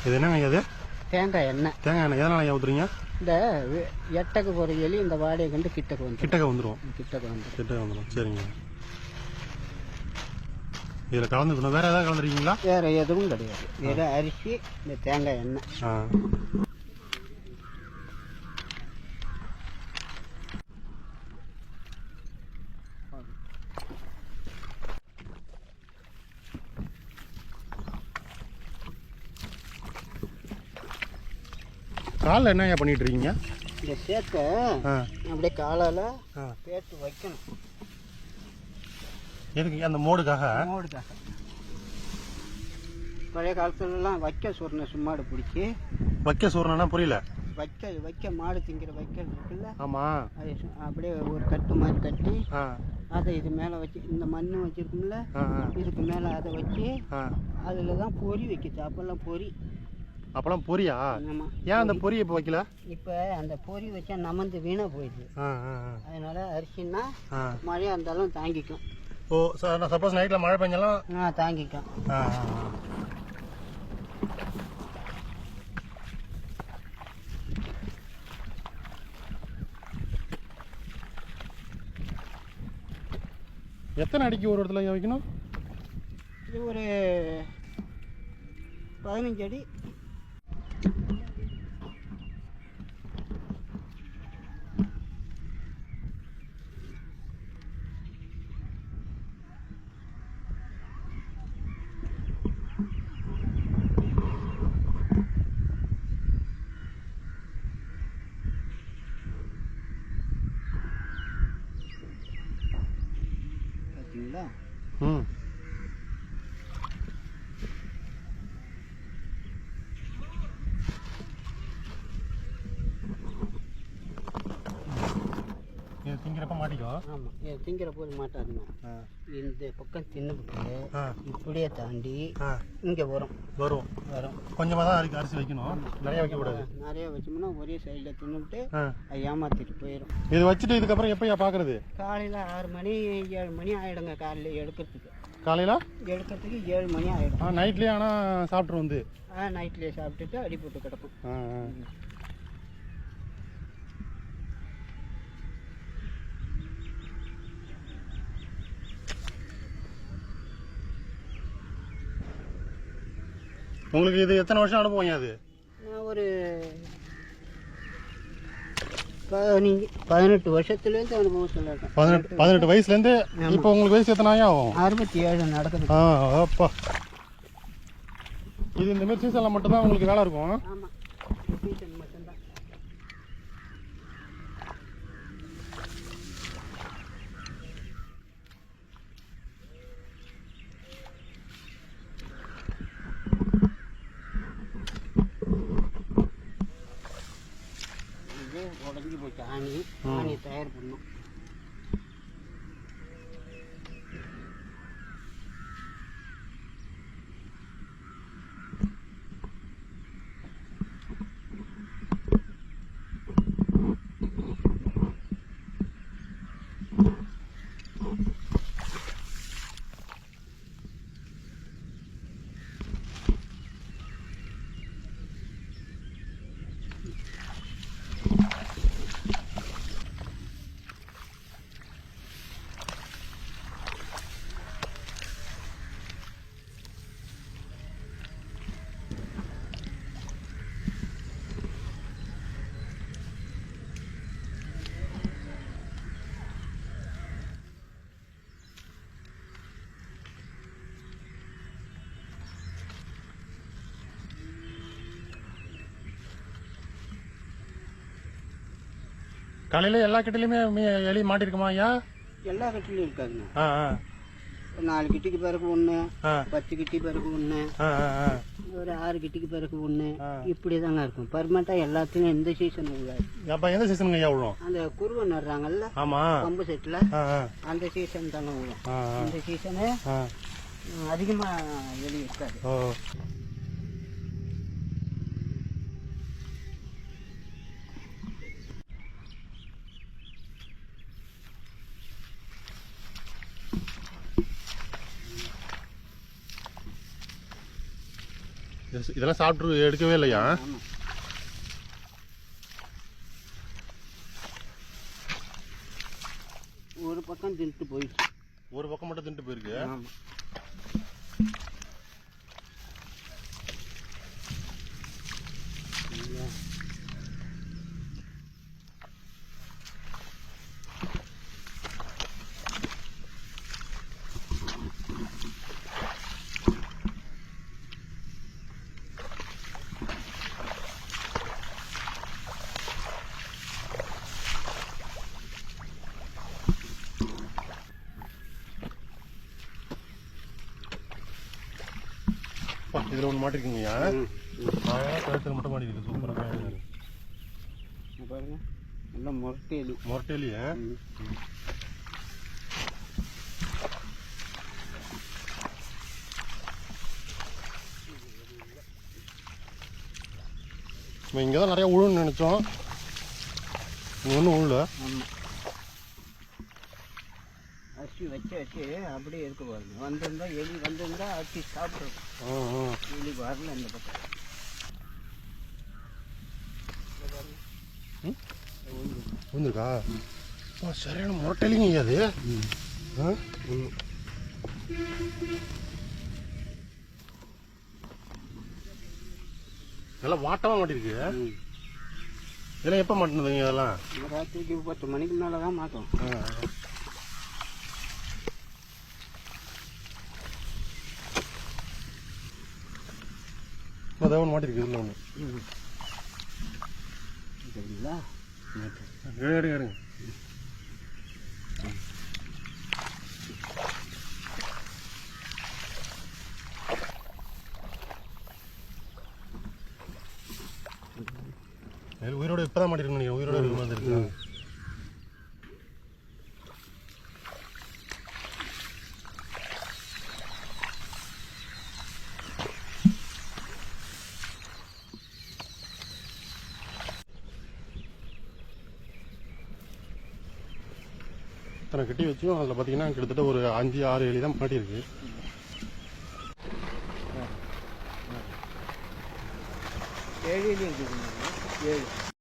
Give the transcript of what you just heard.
இது என்னங்க இது? தேங்காய் எண்ணெய். தேங்காய் எண்ணெய் எதனால ஐயா ஊத்துறீங்க? இந்த எட்டக்கு போகிற எலி இந்த வாடையை கண்டு கிட்டக்கு வந்துடும். கிட்டக்கு வந்துடும். சரிங்க. இதில் கலந்துக்கணும். வேற ஏதாவது கலந்துருக்கீங்களா? வேற எதுவும் கிடையாது. வெறும் அரிசி, இந்த தேங்காய் எண்ணெய். காலில் என்ன பண்ணிட்டு இருக்கீங்க? இந்த சேத்தை அப்படியே காலால் பேத்து வைக்கணும். எதுக்கு? அந்த மோடுக்காக. பழைய காலத்துலலாம் வைக்க சூர்ண சும்மாடு பிடிச்சி. வைக்க சூர்ணா புரியல. வைக்க மாடு திங்கிற வைக்கல் இருக்குல்ல. ஆமா. அது அப்படியே ஒரு கட்டு மாதிரி கட்டி அதை இது மேலே வச்சு, இந்த மண் வச்சிருக்கும்ல, இதுக்கு மேலே அதை வச்சு அதில் தான் பொறி வைக்கிச்சு. அப்பெல்லாம் பொரியா? ஏன் அந்த பொரி இப்போ வைக்கல? இப்போ அந்த பொரி வச்சா நமந்து வீணா போயிடுது. அதனால அரிசின்னா மழையாக இருந்தாலும் தாங்கிக்கும். ஓ, சப்போஸ் நைட்டில் மழை பெஞ்சாலும் தாங்கிக்கும். எத்தனை அடிக்கு ஒரு இடத்துல வைக்கணும்? இது ஒரு 15 அடி. பார்த்தீங்களா? திங்கிறப்ப மாட்டிக்கும். ஆமாம், திங்கிற போது மாட்டாதுங்க. இந்த பக்கம் தின்னுபிட்டு இப்படியே தாண்டி இங்கே வரும். கொஞ்சமாக தான் அதுக்கு அரிசி வைக்கணும். நிறைய வைக்கக்கூடாது. நிறைய வச்சோம்னா ஒரே சைடில் தின்னுபிட்டு ஏமாத்திட்டு போயிடும். இது வச்சுட்டு இதுக்கப்புறம் எப்பயா பார்க்குறது? காலையில் 6 மணி 7 மணி ஆகிடுங்க. காலையில் எடுக்கிறதுக்கு 7 மணி ஆகிடும். நைட்லேயே ஆனால் சாப்பிட்ரு வந்து நைட்லேயே சாப்பிட்டுட்டு அடி போட்டு கிடக்கும். உங்களுக்கு இது எத்தனை வருஷம் அனுபவம்? அது நான் ஒரு 18 வருஷத்துலேருந்து அனுபவத்தில் இருக்கேன். 18 வயசுலேருந்து. இப்போ உங்களுக்கு வயசு எத்தனை ஆகும்? 67 நடக்குது. அப்பா, இது இந்த மாதிரி சீசனில் மட்டும்தான் உங்களுக்கு வேலை இருக்கும். ஆமாம், சீசன் மட்டும்தான். உடஞ்சி போச்சு. ஆணி தயார் பண்ணும். காலையில் எல்லா கட்டிலையுமே எலி மாட்டிருக்குமா ஐயா? எல்லா கட்டிலையும் இருக்காதுங்க. 4 கிட்டிக்கு பிறகு 1, 10 கிட்டி பிறகு 1, ஒரு 6 கிட்டிக்கு பிறகு 1, இப்படி தாங்க இருக்கும். பர்மனெண்ட்டாக எல்லாத்துலையும் எந்த சீசனும் விழாது. அப்போ எந்த சீசனுங்க ஐயா விழும்? அந்த குருவை நடுறாங்கல்ல பம்பு செட்டில், அந்த சீசன் தாங்க விழும். இந்த சீசனு அதிகமாக எலி இருக்காது. இதெல்லாம் சாப்பிட்டு எடுக்கவே இல்லையா? ஆமாம். ஒரு பக்கம் தின்ட்டு போயிடுச்சு. ஒரு பக்கம் மட்டும் தின்ட்டு போயிருக்கு. ஆமாம். இதில் ஒன்று மாட்டிருக்கீங்கய்யா. கழுத்தில் மட்டும் மாட்டிருக்கு. சூப்பராக பாருங்க, நல்லா மொரட்டேலி. மொரட்டேலியா? நம்ம இங்கே தான் நிறையா உழுன்னு நினச்சோம். இங்கே ஒன்றும் உழுல. ஆமாம். அரிசி வச்சு அப்படியே இருக்க பாருங்க. வந்திருந்தா எலி வந்திருந்தா அரிசி சாப்பிட்ருக்கும். எலி வரல இந்த பக்கம். வந்துருக்கா? சரியான மொரட்டலிங்க அது. நல்லா வாட்டமாக மாட்டிருக்கு. இதெல்லாம் எப்போ மாட்டினதுங்க? இதெல்லாம் ராத்திரிக்கு 10 மணிக்கு மேலே தான் மாட்டோம். அதான் ஒன்று மாட்டிருக்கு. இதில் ஒன்று சரிங்களா? எடுங்க. உயிரோட இப்பதான் மாட்டிருக்கணும். உயிரோட வந்துருக்கு. இத்தனை கட்டி வச்சும் அதில் பார்த்தீங்கன்னா கிட்டத்தட்ட ஒரு 5-6 எலி தான் மாட்டியிருக்கு. 7 எலி இருக்குது. 7